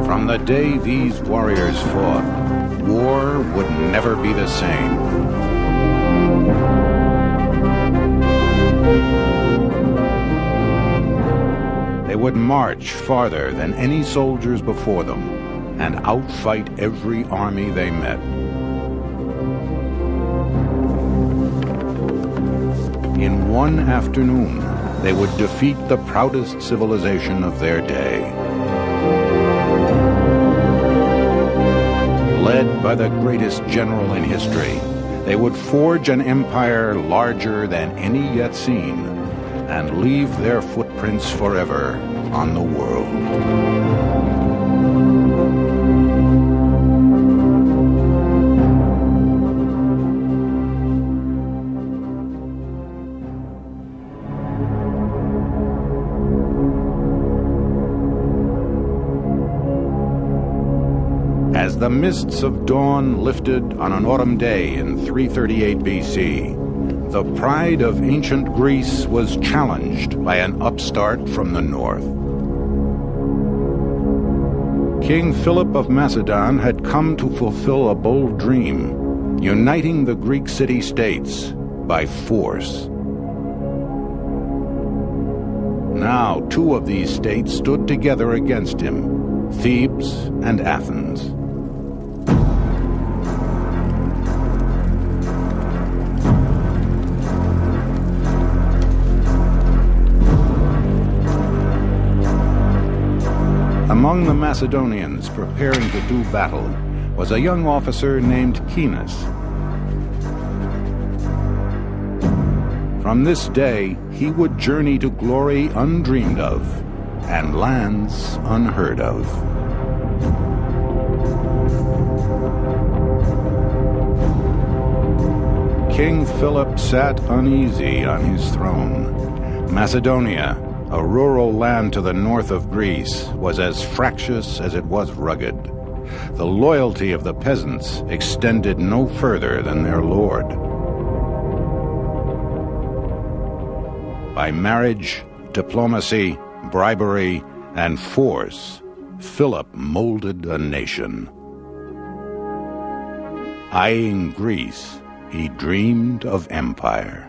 From the day these warriors fought, war would never be the same. They would march farther than any soldiers before them and outfight every army they met. In one afternoon, they would defeat the proudest civilization of their day. Led by the greatest general in history, they would forge an empire larger than any yet seen and leave their footprints forever on the world. As the mists of dawn lifted on an autumn day in 338 BC, the pride of ancient Greece was challenged by an upstart from the north. King Philip of Macedon had come to fulfill a bold dream, uniting the Greek city-states by force. Now, two of these states stood together against him, Thebes and Athens. Among the Macedonians preparing to do battle was a young officer named Caenis. From this day, he would journey to glory undreamed of and lands unheard of. King Philip sat uneasy on his throne. Macedonia, a rural land to the north of Greece, was as fractious as it was rugged. The loyalty of the peasants extended no further than their lord. By marriage, diplomacy, bribery, and force, Philip molded a nation. Eyeing Greece, he dreamed of empire.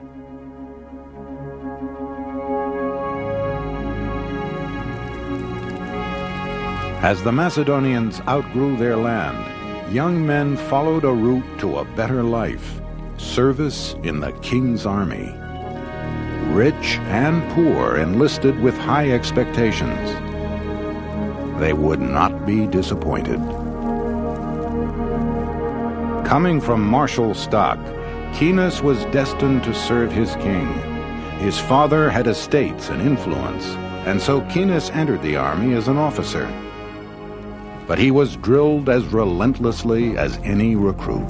As the Macedonians outgrew their land, young men followed a route to a better life, service in the king's army. Rich and poor enlisted with high expectations. They would not be disappointed. Coming from martial stock, Caenis was destined to serve his king. His father had estates and influence, and so Caenis entered the army as an officer. But he was drilled as relentlessly as any recruit.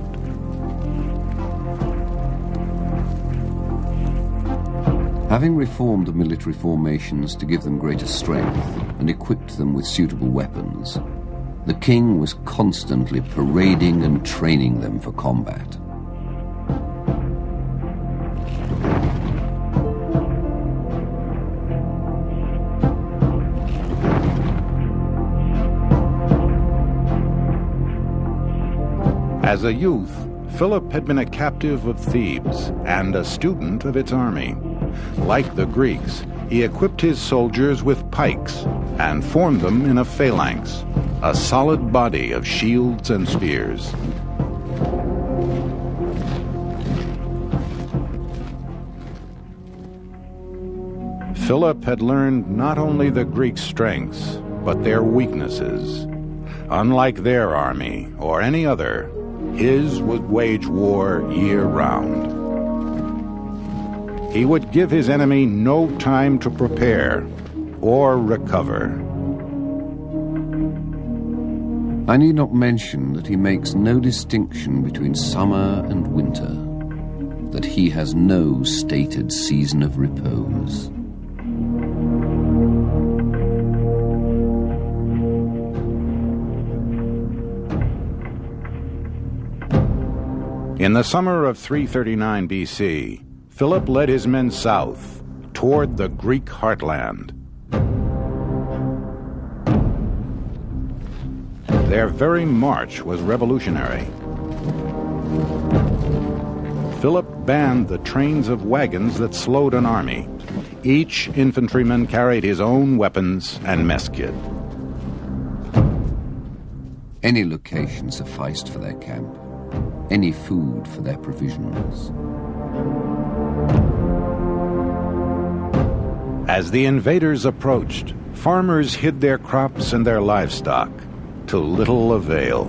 Having reformed the military formations to give them greater strength and equipped them with suitable weapons, the king was constantly parading and training them for combat. As a youth, Philip had been a captive of Thebes and a student of its army. Like the Greeks, he equipped his soldiers with pikes and formed them in a phalanx, a solid body of shields and spears. Philip had learned not only the Greek strengths, but their weaknesses. Unlike their army or any other, his would wage war year-round. He would give his enemy no time to prepare or recover. I need not mention that he makes no distinction between summer and winter, that he has no stated season of repose. In the summer of 339 BC, Philip led his men south, toward the Greek heartland. Their very march was revolutionary. Philip banned the trains of wagons that slowed an army. Each infantryman carried his own weapons and mess kit. Any location sufficed for their camp, any food for their provisions. As the invaders approached, farmers hid their crops and their livestock, to little avail.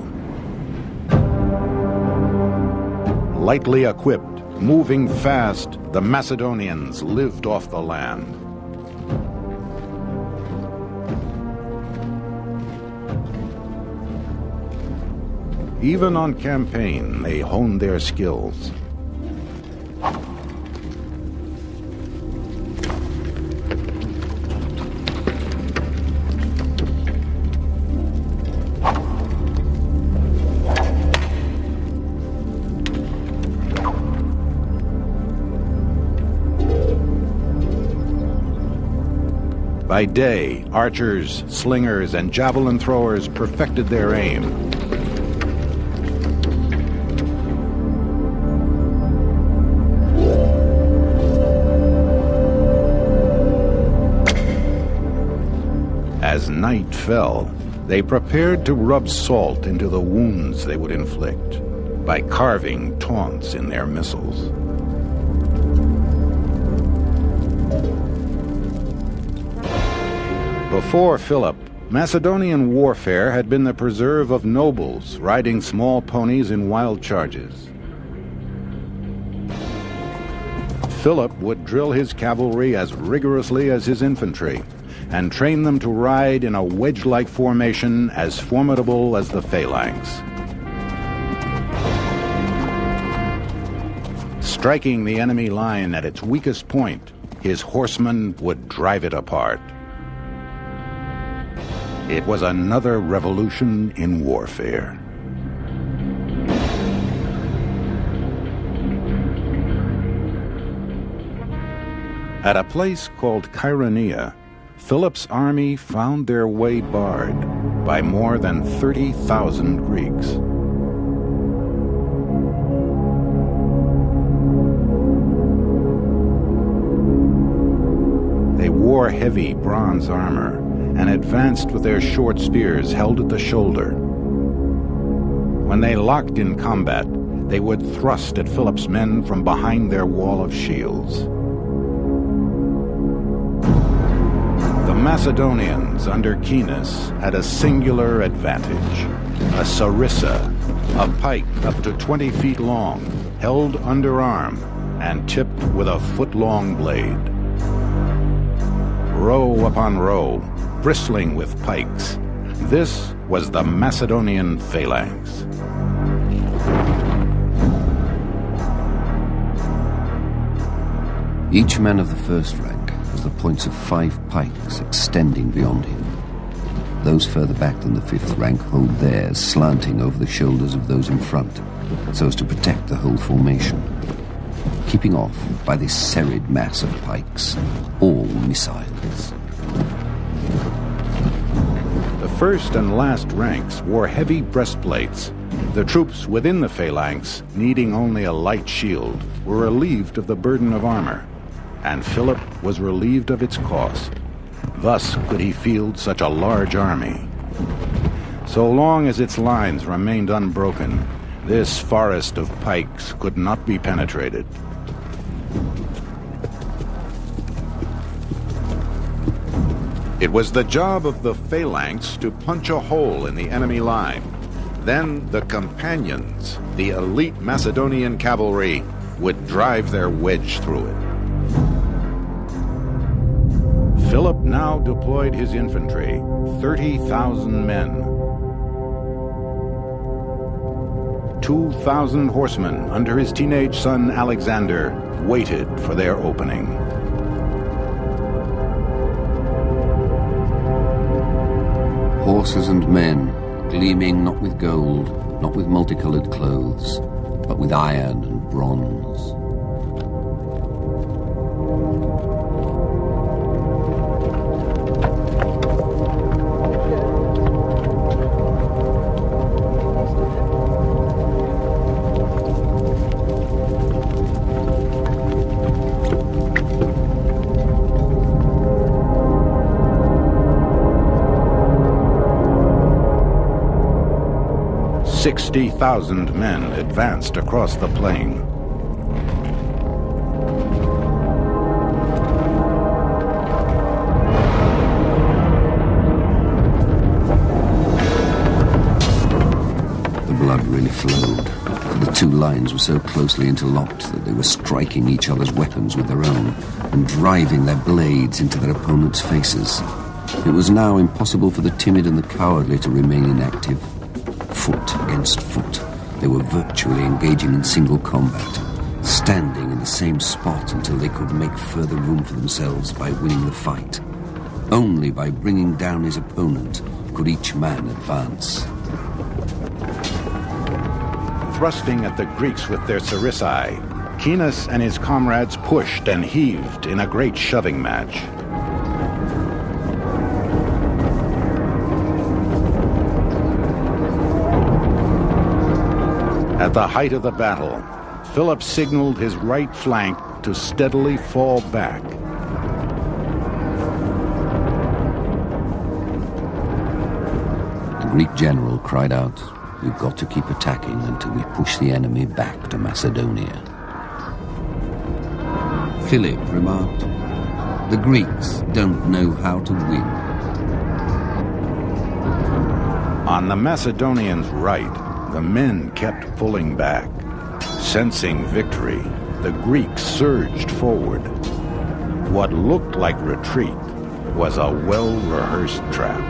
Lightly equipped, moving fast, the Macedonians lived off the land. Even on campaign, they honed their skills. By day, archers, slingers, and javelin throwers perfected their aim. As night fell, they prepared to rub salt into the wounds they would inflict by carving taunts in their missiles. Before Philip, Macedonian warfare had been the preserve of nobles riding small ponies in wild charges. Philip would drill his cavalry as rigorously as his infantry and train them to ride in a wedge-like formation as formidable as the phalanx. Striking the enemy line at its weakest point, his horsemen would drive it apart. It was another revolution in warfare. At a place called Chaironeia, Philip's army found their way barred by more than 30,000 Greeks. They wore heavy bronze armor and advanced with their short spears held at the shoulder. When they locked in combat, they would thrust at Philip's men from behind their wall of shields. The Macedonians under Caenis had a singular advantage, a sarissa, a pike up to 20 feet long, held underarm and tipped with a foot-long blade. Row upon row, bristling with pikes, this was the Macedonian phalanx. Each man of the first rank has the points of 5 pikes extending beyond him. Those further back than the 5th rank hold theirs slanting over the shoulders of those in front, so as to protect the whole formation, keeping off by this serried mass of pikes all missiles. The first and last ranks wore heavy breastplates. The troops within the phalanx, needing only a light shield, were relieved of the burden of armor, and Philip was relieved of its cost. Thus could he field such a large army. So long as its lines remained unbroken, this forest of pikes could not be penetrated. It was the job of the phalanx to punch a hole in the enemy line. Then the companions, the elite Macedonian cavalry, would drive their wedge through it. Philip now deployed his infantry, 30,000 men. 2,000 horsemen under his teenage son Alexander waited for their opening. Horses and men, gleaming not with gold, not with multicolored clothes, but with iron and bronze. 60,000 men advanced across the plain. The blood really flowed, for the two lines were so closely interlocked that they were striking each other's weapons with their own and driving their blades into their opponents' faces. It was now impossible for the timid and the cowardly to remain inactive. Foot against foot, they were virtually engaging in single combat, standing in the same spot until they could make further room for themselves by winning the fight. Only by bringing down his opponent could each man advance. Thrusting at the Greeks with their sarissai, Caenis and his comrades pushed and heaved in a great shoving match. At the height of the battle, Philip signaled his right flank to steadily fall back. The Greek general cried out, "We've got to keep attacking until we push the enemy back to Macedonia." Philip remarked, "The Greeks don't know how to win." On the Macedonians' right, the men kept pulling back. Sensing victory, the Greeks surged forward. What looked like retreat was a well-rehearsed trap.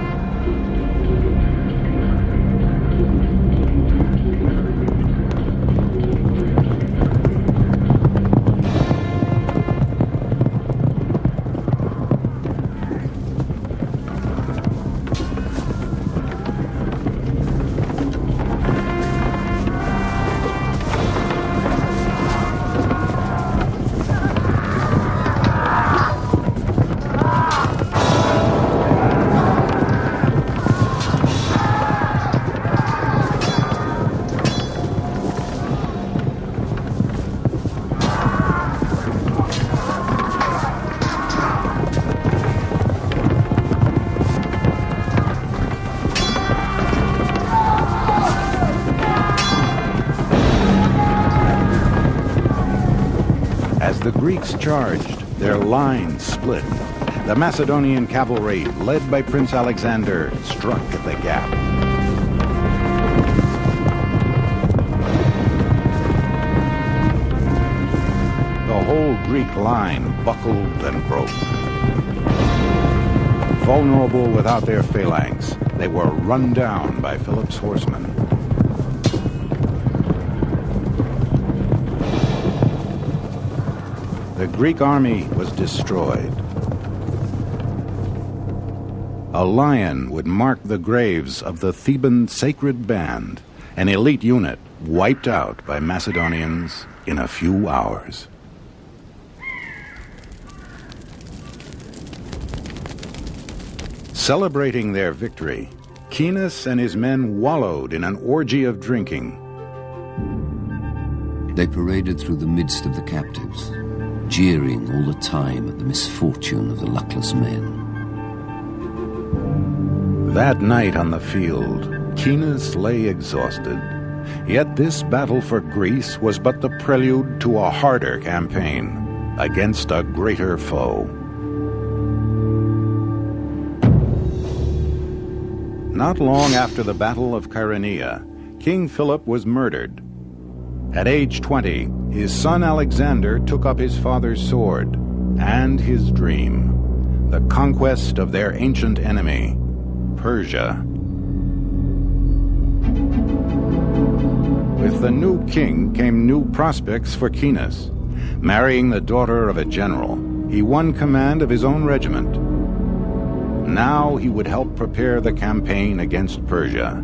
As the Greeks charged, their lines split. The Macedonian cavalry, led by Prince Alexander, struck at the gap. The whole Greek line buckled and broke. Vulnerable without their phalanx, they were run down by Philip's horsemen. The Greek army was destroyed. A lion would mark the graves of the Theban sacred band, an elite unit wiped out by Macedonians in a few hours. Celebrating their victory, Caenis and his men wallowed in an orgy of drinking. They paraded through the midst of the captives, jeering all the time at the misfortune of the luckless men. That night on the field, Caenis lay exhausted. Yet this battle for Greece was but the prelude to a harder campaign against a greater foe. Not long after the Battle of Chaeronea, King Philip was murdered. At age 20, his son Alexander took up his father's sword and his dream, the conquest of their ancient enemy, Persia. With the new king came new prospects for Caenis. Marrying the daughter of a general, he won command of his own regiment. Now he would help prepare the campaign against Persia.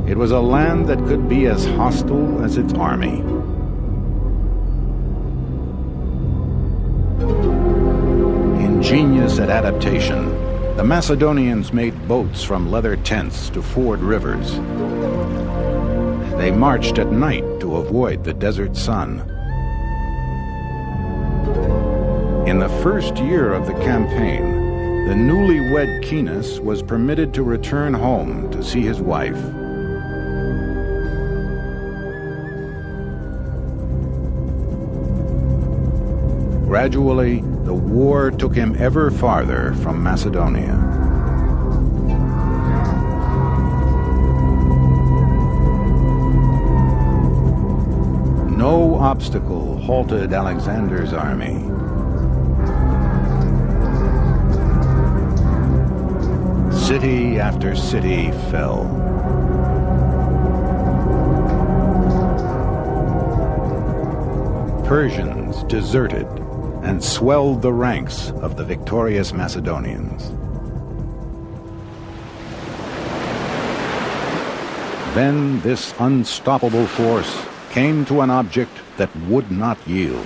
It was a land that could be as hostile as its army. Ingenious at adaptation, the Macedonians made boats from leather tents to ford rivers. They marched at night to avoid the desert sun. In the first year of the campaign, the newlywed Keenus was permitted to return home to see his wife. Gradually, the war took him ever farther from Macedonia. No obstacle halted Alexander's army. City after city fell. Persians deserted and swelled the ranks of the victorious Macedonians. Then this unstoppable force came to an object that would not yield.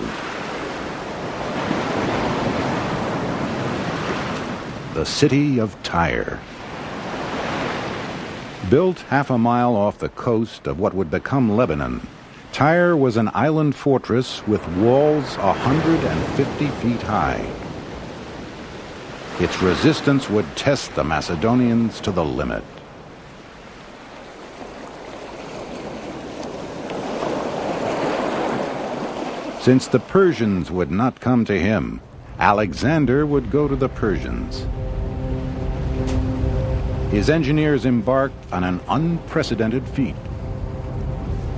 The city of Tyre. Built half a mile off the coast of what would become Lebanon, Tyre was an island fortress with walls 150 feet high. Its resistance would test the Macedonians to the limit. Since the Persians would not come to him, Alexander would go to the Persians. His engineers embarked on an unprecedented feat.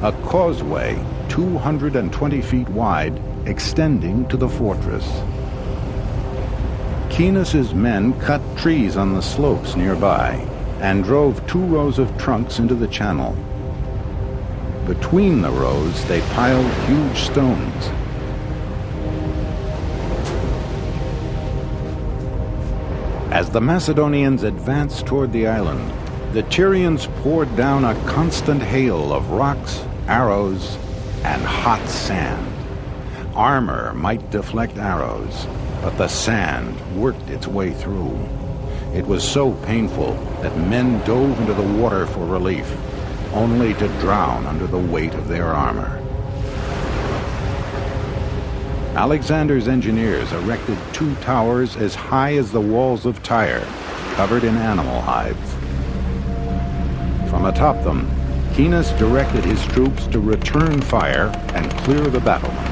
A causeway 220 feet wide extending to the fortress. Keenus's men cut trees on the slopes nearby and drove 2 rows of trunks into the channel. Between the rows, they piled huge stones. As the Macedonians advanced toward the island, the Tyrians poured down a constant hail of rocks, arrows, and hot sand. Armor might deflect arrows, but the sand worked its way through. It was so painful that men dove into the water for relief, only to drown under the weight of their armor. Alexander's engineers erected 2 towers as high as the walls of Tyre, covered in animal hides. From atop them, Keenus directed his troops to return fire and clear the battlements.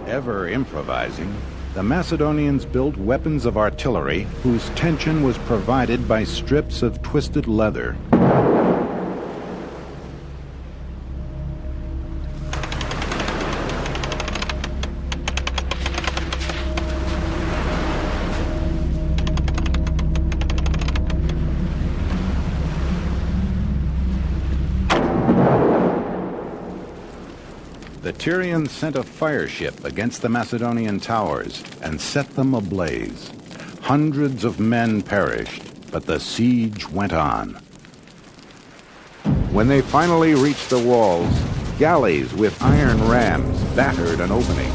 Ever improvising, the Macedonians built weapons of artillery whose tension was provided by strips of twisted leather. The Tyrians sent a fire ship against the Macedonian towers and set them ablaze. Hundreds of men perished, but the siege went on. When they finally reached the walls, galleys with iron rams battered an opening.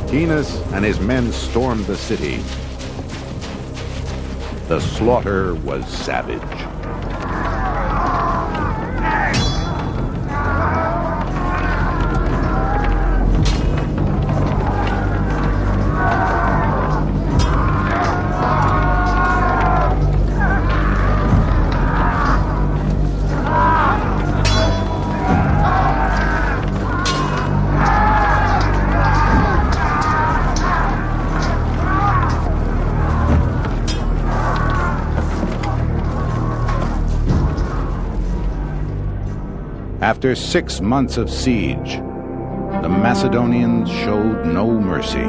Keenus and his men stormed the city. The slaughter was savage. After 6 months of siege, the Macedonians showed no mercy.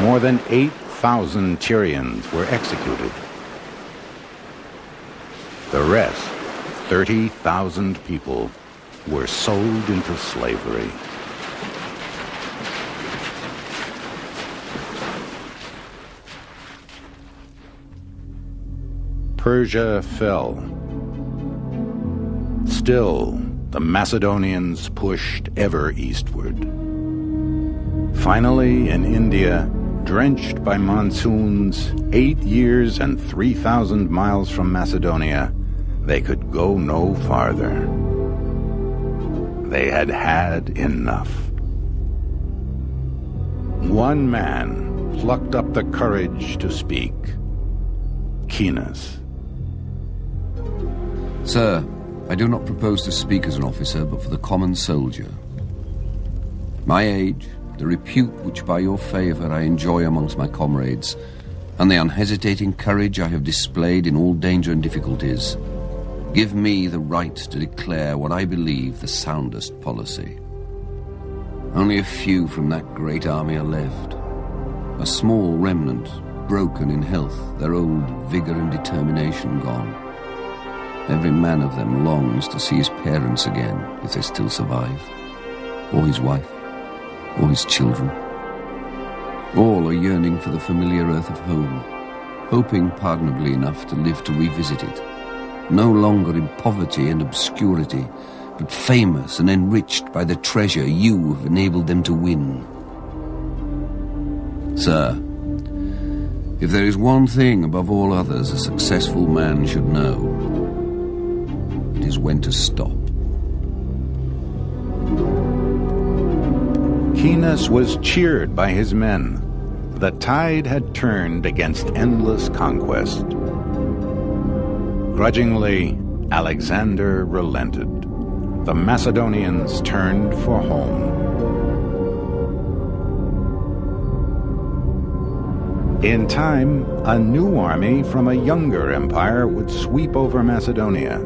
More than 8,000 Tyrians were executed. The rest, 30,000 people, were sold into slavery. Persia fell. Still, the Macedonians pushed ever eastward. Finally, in India, drenched by monsoons, 8 years and 3,000 miles from Macedonia, they could go no farther. They had had enough. One man plucked up the courage to speak. Keenus. Sir, I do not propose to speak as an officer, but for the common soldier. My age, the repute which by your favour I enjoy amongst my comrades, and the unhesitating courage I have displayed in all danger and difficulties, give me the right to declare what I believe the soundest policy. Only a few from that great army are left, a small remnant, broken in health, their old vigour and determination gone. Every man of them longs to see his parents again, if they still survive, or his wife, or his children. All are yearning for the familiar earth of home, hoping pardonably enough to live to revisit it, no longer in poverty and obscurity, but famous and enriched by the treasure you have enabled them to win. Sir, if there is one thing above all others a successful man should know, it is when to stop. Keenus was cheered by his men. The tide had turned against endless conquest. Grudgingly, Alexander relented. The Macedonians turned for home. In time, a new army from a younger empire would sweep over Macedonia,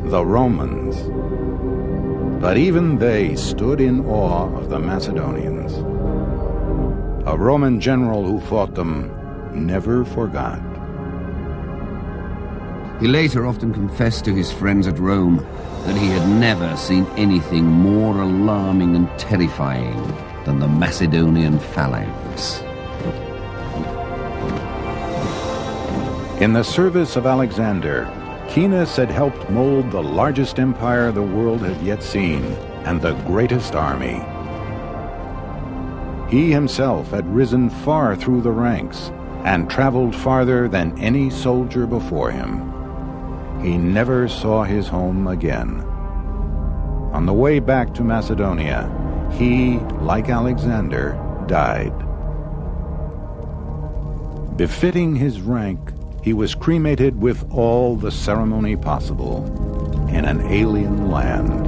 the Romans. But even they stood in awe of the Macedonians. A Roman general who fought them never forgot. He later often confessed to his friends at Rome that he had never seen anything more alarming and terrifying than the Macedonian phalanx. In the service of Alexander, Keenus had helped mold the largest empire the world had yet seen, and the greatest army. He himself had risen far through the ranks, and traveled farther than any soldier before him. He never saw his home again. On the way back to Macedonia, he, like Alexander, died. Befitting his rank, he was cremated with all the ceremony possible in an alien land.